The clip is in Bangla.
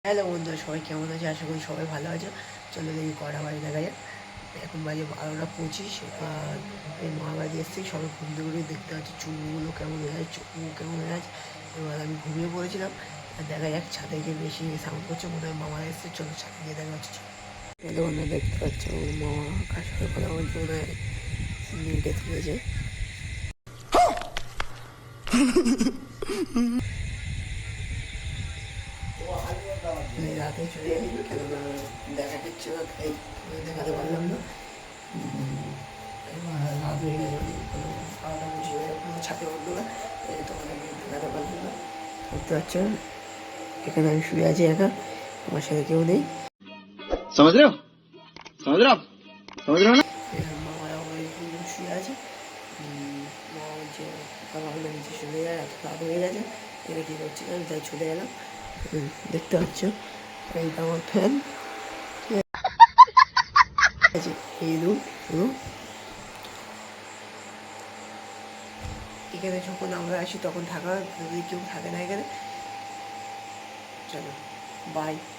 হ্যালো বন্ধুরা, সবাই কেমন আছে? আশা করি সবাই ভালো আছে। চলো দেখি কটা বাজে দেখা যাক। এখন বাজে 12টা 25। আর এই মহাবাড়ি এসেছি, সবাই ঘুম থেকে উঠে দেখতে পাচ্ছি চুলগুলো কেমন হয়ে আছে, চোখগুলো কেমন হয়ে আছে। এবার আমি ঘুমিয়ে পড়েছিলাম। আর দেখা যাক ছাদে গিয়ে বেশি সাউন্ড করছে, মনে হয় মামা এসছে। চলো ছাদে গিয়ে দেখা হচ্ছে। চলো অন্য দেখতে পাচ্ছ মামা কার সাথে কথা বলছে, মনে হয় নেটে তুলেছে। রাতে চলে যাই, কেননা দেখা দিচ্ছে না, তাই দেখাতে পারলাম না। রাত হয়ে গেছে, খাওয়াটা বুঝিয়ে ছাদে উঠলো না, তোমাকে দেখাতে পারলাম না। দেখতে পাচ্ছ এখানে আমি শুয়ে আছি একা, আমার সাথে কেউ নেই। समझ रहे हो समझ रहे हो आप समझ रहे हो ना। মামারা ওই শুয়ে আছে। মামা বলছে আমার নিচে চলে যায়, এত রাত হয়ে গেছে, এটা কী করছি আমি তাই চলে এলাম। দেখতে পাচ্ছ এইটা আমার ফ্যান আছে, এই রুম পুরো। এখানে যখন আমরা আসি তখন থাকা, যদি কেউ থাকে না এখানে। চলো বাই।